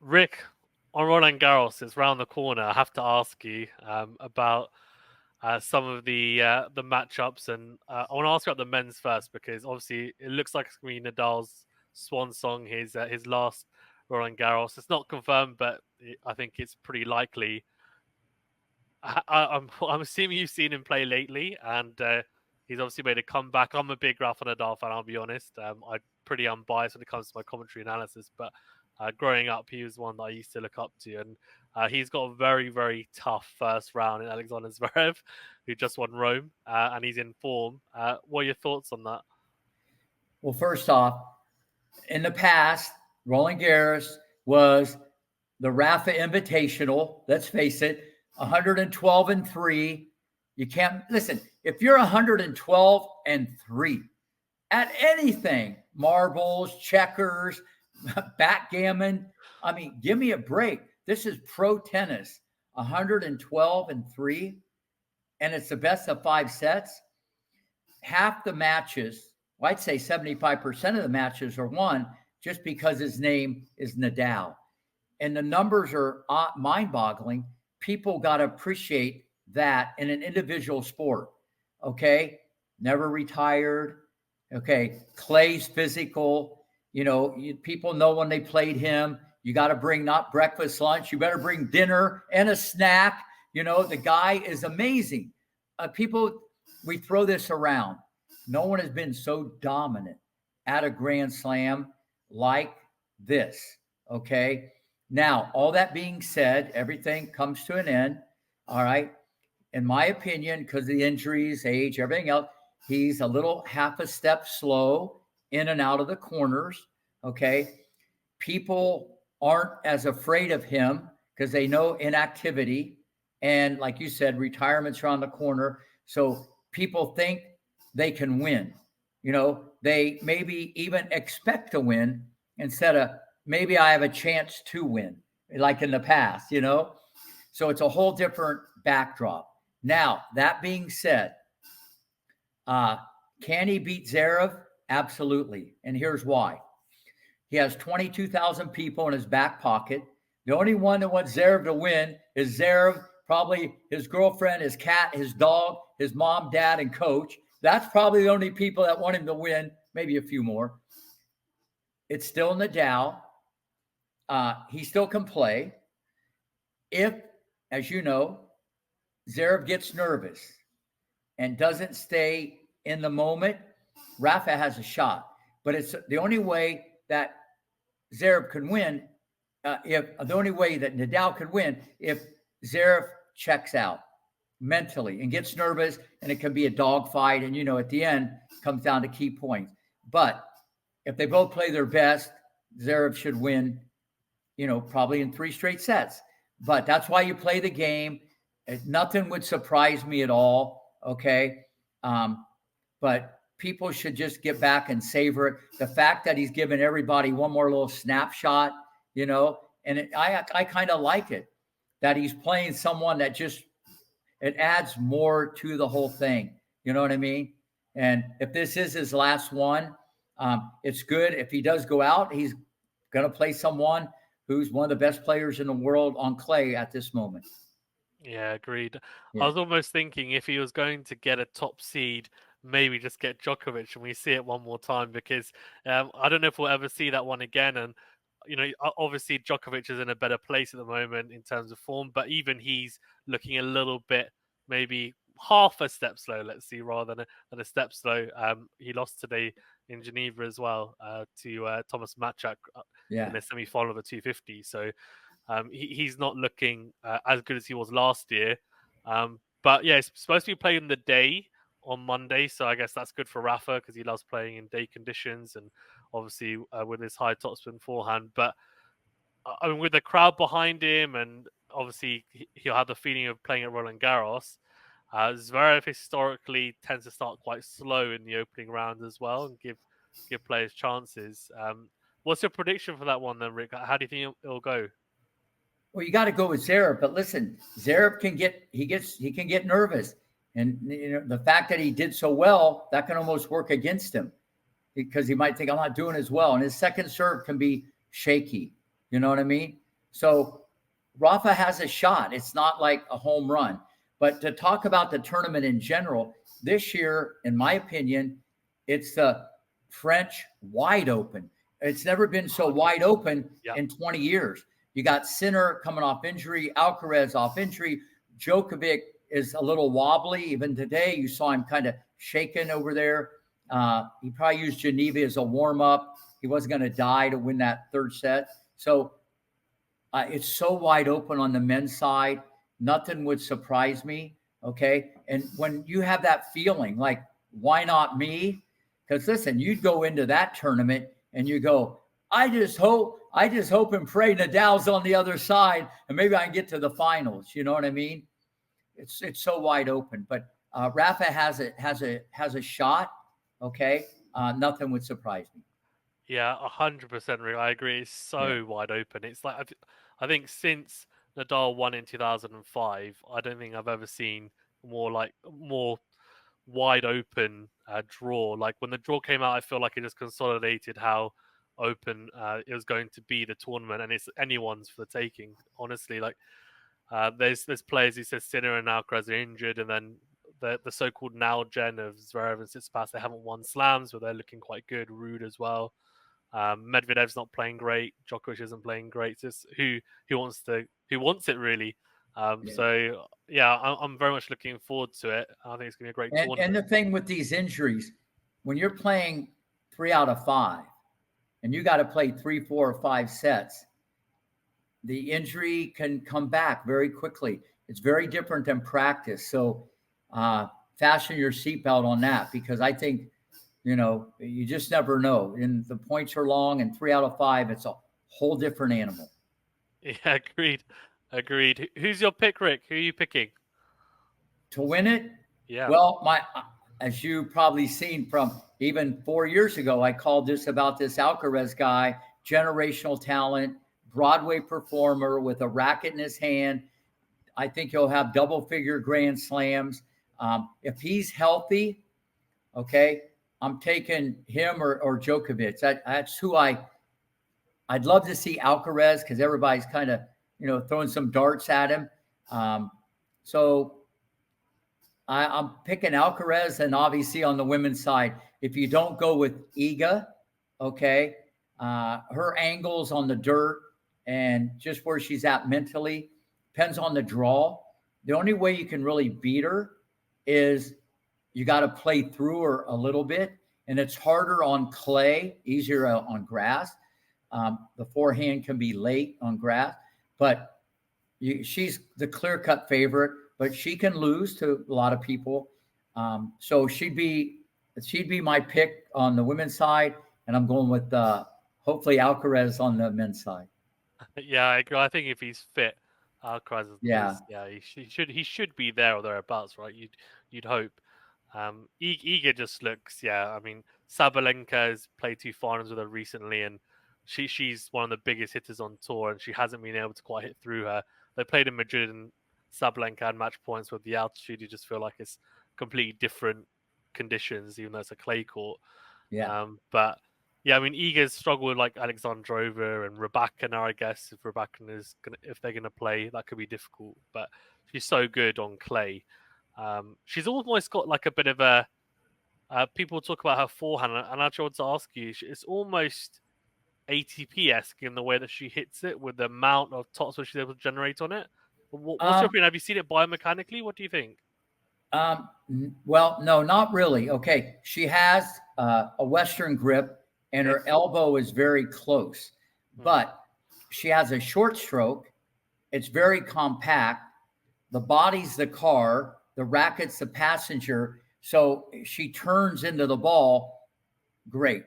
Rick, on Roland Garros, it's round the corner. I have to ask you about some of the matchups, and I want to ask you about the men's first because obviously it looks like it's going to be Nadal's swan song, his last Roland Garros. It's not confirmed, but I think it's pretty likely. I'm assuming you've seen him play lately, and he's obviously made a comeback. I'm a big Rafa Nadal fan, I'll be honest. I'm pretty unbiased when it comes to my commentary analysis, but growing up, he was one that I used to look up to, and he's got a very, very tough first round in Alexander Zverev, who just won Rome, and he's in form. What are your thoughts on that? Well, first off, in the past, Roland Garros was the Rafa Invitational. Let's face it, 112-3. You can't listen. If you're 112-3 at anything, marbles, checkers, backgammon, I mean, give me a break. This is pro tennis, 112-3, and it's the best of 5 sets. Half the matches, well, I'd say 75% of the matches are won just because his name is Nadal. And the numbers are mind-boggling. People got to appreciate that in an individual sport. Okay, never retired. Okay, Clay's physical. People know when they played him. You got to bring not breakfast, lunch. You better bring dinner and a snack. The guy is amazing. We throw this around. No one has been so dominant at a Grand Slam like this. Okay. Now, all that being said, everything comes to an end. All right. In my opinion, because of the injuries, age, everything else, he's a little half a step slow in and out of the corners. Okay. People aren't as afraid of him because they know inactivity. And like you said, retirement's around the corner. So people think they can win. They maybe even expect to win instead of maybe I have a chance to win, like in the past, So it's a whole different backdrop. Now, that being said, can he beat Zverev? Absolutely. And here's why. He has 22,000 people in his back pocket. The only one that wants Zverev to win is Zverev, probably his girlfriend, his cat, his dog, his mom, dad, and coach. That's probably the only people that want him to win, maybe a few more. It's still Nadal. He still can play. If, as you know, Zverev gets nervous and doesn't stay in the moment, Rafa has a shot. But it's the only way that Zverev can win, the only way that Nadal could win, if Zverev checks out mentally and gets nervous, and it can be a dogfight. And, at the end, comes down to key points. But if they both play their best, Zverev should win, probably in 3 straight sets. But that's why you play the game. Nothing would surprise me at all, okay? But people should just get back and savor it. The fact that he's given everybody one more little snapshot, and I kind of like it, that he's playing someone that it adds more to the whole thing. You know what I mean? And if this is his last one, it's good. If he does go out, he's going to play someone who's one of the best players in the world on clay at this moment. Yeah, agreed. Yeah. I was almost thinking if he was going to get a top seed, maybe just get Djokovic and we see it one more time because I don't know if we'll ever see that one again. And, obviously Djokovic is in a better place at the moment in terms of form, but even he's looking a little bit, maybe half a step slow, let's see, rather than a step slow. He lost today in Geneva as well to Thomas Matchak in the semi-final of the 250. So he's not looking as good as he was last year. But yeah, it's supposed to be playing the day on Monday, so I guess that's good for Rafa because he loves playing in day conditions and obviously with his high topspin forehand. But I mean, with the crowd behind him, and obviously he'll have the feeling of playing at Roland Garros. Zverev historically tends to start quite slow in the opening round as well and give players chances. What's your prediction for that one then, Rick? How do you think it'll go? Well, you got to go with Zverev, but listen, Zverev can get nervous, and the fact that he did so well, that can almost work against him because he might think I'm not doing as well, and his second serve can be shaky. You know what I mean? So Rafa has a shot. It's not like a home run. But to talk about the tournament in general, this year, in my opinion, it's the French wide open. It's never been so wide open Yeah. in 20 years. You got Sinner coming off injury, Alcaraz off injury. Djokovic is a little wobbly. Even today, you saw him kind of shaking over there. He probably used Geneva as a warm up. He wasn't going to die to win that third set. So it's so wide open on the men's side. Nothing would surprise me. Okay. And when you have that feeling, like, why not me? Because listen, you'd go into that tournament and you go, I just hope and pray Nadal's on the other side and maybe I can get to the finals. You know what I mean? It's so wide open. But Rafa has a shot. Okay. Nothing would surprise me. Yeah, 100%. I agree. It's so wide open. It's like I think since Nadal won in 2005, I don't think I've ever seen more wide open draw. Like when the draw came out, I feel like it just consolidated how open it was going to be the tournament, and it's anyone's for the taking. Honestly, like there's players who says Sinner and Alcaraz are injured, and then the so-called now gen of Zverev and Tsitsipas, they haven't won slams, but they're looking quite good. Rude as well. Medvedev's not playing great. Djokovic isn't playing great. It's just who wants it really. So yeah, I'm very much looking forward to it. I think it's going to be a great tournament. And the thing with these injuries, when you're playing 3 out of 5, and you got to play 3, 4, or 5 sets, the injury can come back very quickly. It's very different than practice. So fasten your seatbelt on that, because I think, you just never know. And the points are long, and 3 out of 5, it's a whole different animal. Yeah, agreed. Who's your pick, Rick? Who are you picking to win it? Yeah. Well, as you probably seen from even 4 years ago, I called about this Alcaraz guy, generational talent, Broadway performer with a racket in his hand. I think he'll have double-figure Grand Slams. If he's healthy, okay, I'm taking him or Djokovic. That's who I'd love to see Alcaraz, because everybody's kind of, throwing some darts at him. So I'm picking Alcaraz, and obviously on the women's side, if you don't go with Iga, okay, her angles on the dirt and just where she's at mentally depends on the draw. The only way you can really beat her is you got to play through her a little bit, and it's harder on clay, easier on grass. The forehand can be late on grass, but she's the clear-cut favorite, but she can lose to a lot of people. So she'd be my pick on the women's side, and I'm going with hopefully Alcaraz on the men's side. Yeah, I agree. I think if he's fit, Alcaraz he should be there or thereabouts, right? You'd hope. Iga just looks, I mean, Sabalenka has played 2 finals with her recently, and she's one of the biggest hitters on tour, and she hasn't been able to quite hit through her. They played in Madrid, and Sabalenka had match points with the altitude. You just feel like it's completely different conditions, even though it's a clay court. Yeah. But yeah, I mean, Iga's struggled with like Alexandrova and Rybakina now. I guess if they're gonna play, that could be difficult. But she's so good on clay. She's almost got like a bit of a. People talk about her forehand, and I want to ask you, it's almost ATP-esque in the way that she hits it, with the amount of topspin she's able to generate on it. What's your opinion? Have you seen it biomechanically? What do you think? Well, no, not really. Okay, she has a Western grip, and her elbow is very close, but she has a short stroke. It's very compact. The body's the car, the racket's the passenger. So she turns into the ball great.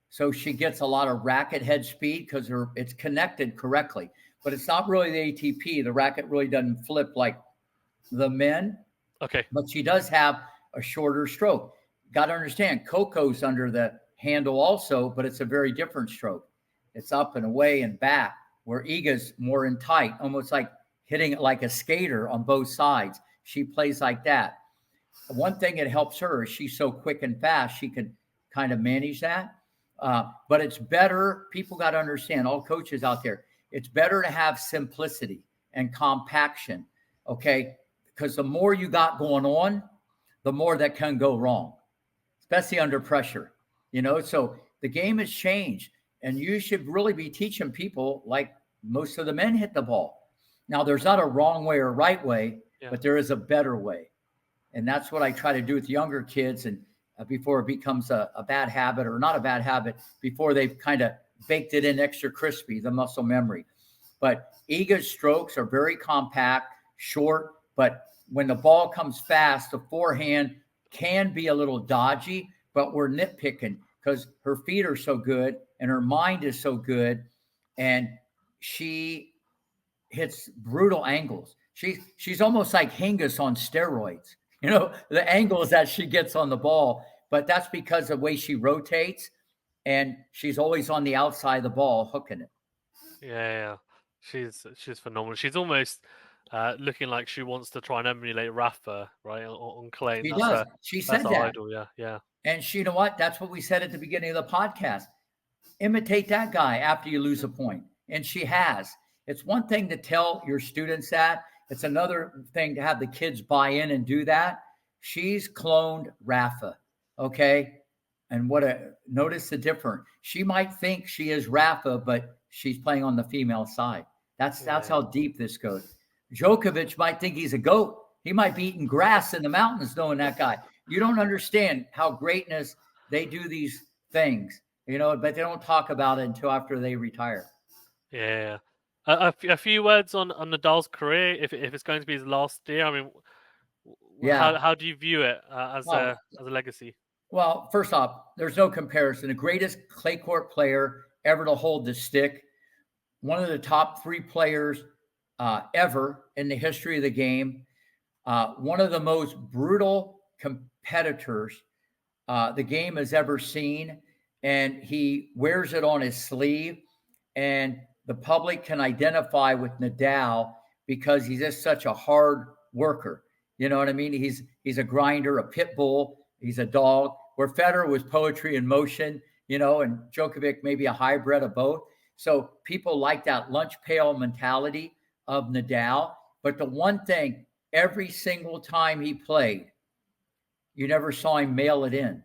So she gets a lot of racket head speed because it's connected correctly. But it's not really the ATP. The racket really doesn't flip like the men. Okay. But she does have a shorter stroke. Got to understand, Coco's under the handle also, but it's a very different stroke. It's up and away and back, where Iga's more in tight, almost like hitting it like a skater on both sides. She plays like that. One thing that helps her is she's so quick and fast, she can kind of manage that. But it's better. People got to understand, all coaches out there, It's better to have simplicity and compaction, okay? Because the more you got going on, the more that can go wrong, especially under pressure, So the game has changed, and you should really be teaching people like most of the men hit the ball. Now, there's not a wrong way or right way, Yeah. but there is a better way. And that's what I try to do with younger kids. And before it becomes a bad habit, or not a bad habit, before they've kind of baked it in extra crispy, the muscle memory. But Iga's strokes are very compact, short, but when the ball comes fast, the forehand can be a little dodgy, but we're nitpicking because her feet are so good and her mind is so good, and she hits brutal angles. She's almost like Hingis on steroids. The angles that she gets on the ball, but that's because of the way she rotates, and she's always on the outside of the ball hooking it. Yeah. She's phenomenal. She's almost looking like she wants to try and emulate Rafa, right, on clay. And She does. She that's said her that. idol. Yeah. And you know what? That's what we said at the beginning of the podcast. Imitate that guy after you lose a point. And she has. It's one thing to tell your students that. It's another thing to have the kids buy in and do that. She's cloned Rafa. Okay. And notice the difference. She might think she is Rafa, but she's playing on the female side. That's how deep this goes. Djokovic might think he's a goat. He might be eating grass in the mountains knowing that guy. You don't understand how greatness they do these things, but they don't talk about it until after they retire. Yeah. A few words on Nadal's career, if it's going to be his last year. I mean, Yeah. how do you view it as Well, a legacy? well, first off, there's no comparison. The greatest clay court player ever to hold the stick, one of the top 3 players ever in the history of the game, one of the most brutal competitors the game has ever seen, and he wears it on his sleeve. And the public can identify with Nadal because he's just such a hard worker. You know what I mean? He's a grinder, a pit bull. He's a dog. Where Federer was poetry in motion, and Djokovic maybe a hybrid of both. So people like that lunch pail mentality of Nadal. But the one thing, every single time he played, you never saw him mail it in.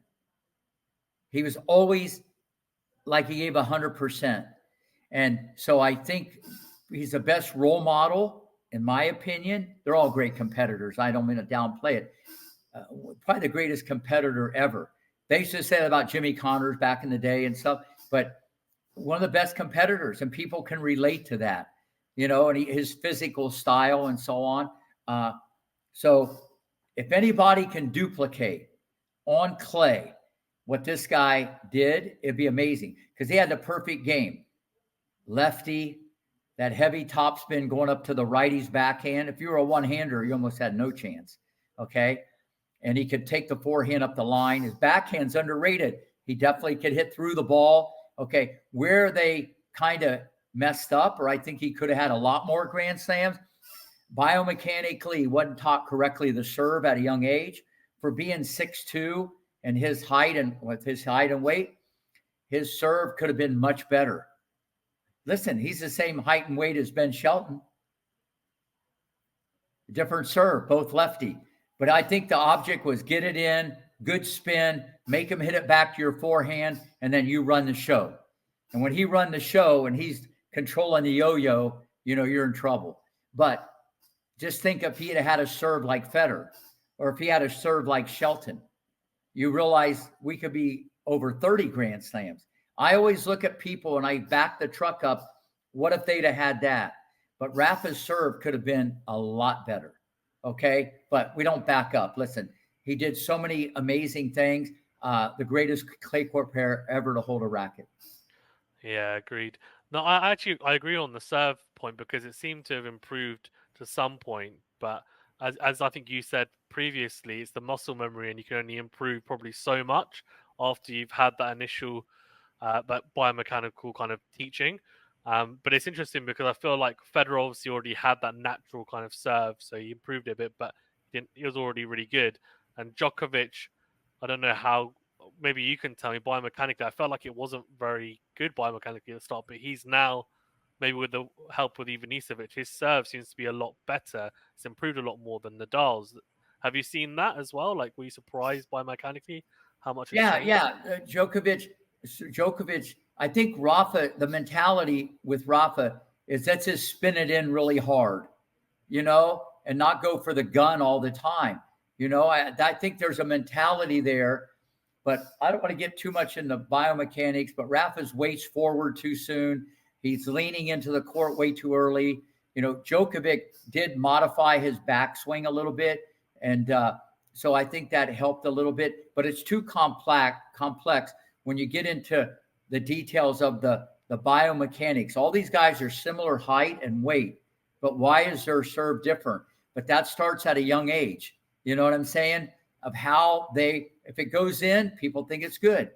He was always like he gave 100%. And so I think he's the best role model, in my opinion. They're all great competitors. I don't mean to downplay it. Probably the greatest competitor ever. They used to say that about Jimmy Connors back in the day and stuff, but one of the best competitors, and people can relate to that, and his physical style and so on. So if anybody can duplicate on clay what this guy did, it'd be amazing, because he had the perfect game. Lefty, that heavy topspin going up to the righty's backhand. If you were a one-hander, you almost had no chance. Okay. And he could take the forehand up the line. His backhand's underrated. He definitely could hit through the ball. Okay. Where they kind of messed up, or I think he could have had a lot more Grand Slams, biomechanically, he wasn't taught correctly the serve at a young age. For being 6'2", and his height and weight, his serve could have been much better. Listen, he's the same height and weight as Ben Shelton. Different serve, both lefty. But I think the object was get it in, good spin, make him hit it back to your forehand, and then you run the show. And when he run the show and he's controlling the yo-yo, you're in trouble. But just think if he had a serve like Federer, or if he had a serve like Shelton, you realize we could be over 30 Grand Slams. I always look at people and I back the truck up. What if they'd have had that? But Rafa's serve could have been a lot better. Okay. But we don't back up. Listen, he did so many amazing things. The greatest clay court player ever to hold a racket. Yeah, agreed. No, I agree on the serve point, because it seemed to have improved to some point, but as I think you said previously, it's the muscle memory, and you can only improve probably so much after you've had that initial that biomechanical kind of teaching. But it's interesting because I feel like Federer obviously already had that natural kind of serve, so he improved it a bit, but he was already really good. And Djokovic, I don't know how. Maybe you can tell me biomechanically. I felt like it wasn't very good biomechanically at the start, but he's now maybe with the help with Ivanisevic, his serve seems to be a lot better. It's improved a lot more than Nadal's. Have you seen that as well? Like, were you surprised by mechanically how much it's Yeah, changed? yeah. Djokovic. I think Rafa. The mentality with Rafa is that's his spin it in really hard, and not go for the gun all the time. I think there's a mentality there, but I don't want to get too much into biomechanics. But Rafa's waits forward too soon. He's leaning into the court way too early. Djokovic did modify his backswing a little bit, and so I think that helped a little bit. But it's too complex when you get into the details of the biomechanics. All these guys are similar height and weight, but why is their serve different? But that starts at a young age. You know what I'm saying? Of how if it goes in, people think it's good.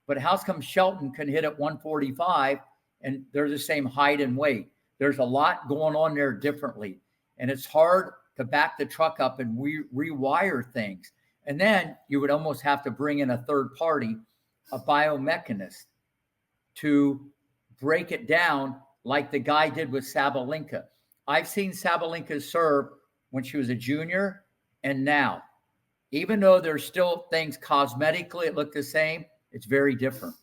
But how come Shelton can hit at 145 and they're the same height and weight? There's a lot going on there differently. And it's hard to back the truck up and rewire things. And then you would almost have to bring in a third party, a biomechanist, to break it down like the guy did with Sabalenka. I've seen Sabalenka serve when she was a junior and now. Even though there's still things cosmetically that look the same, it's very different.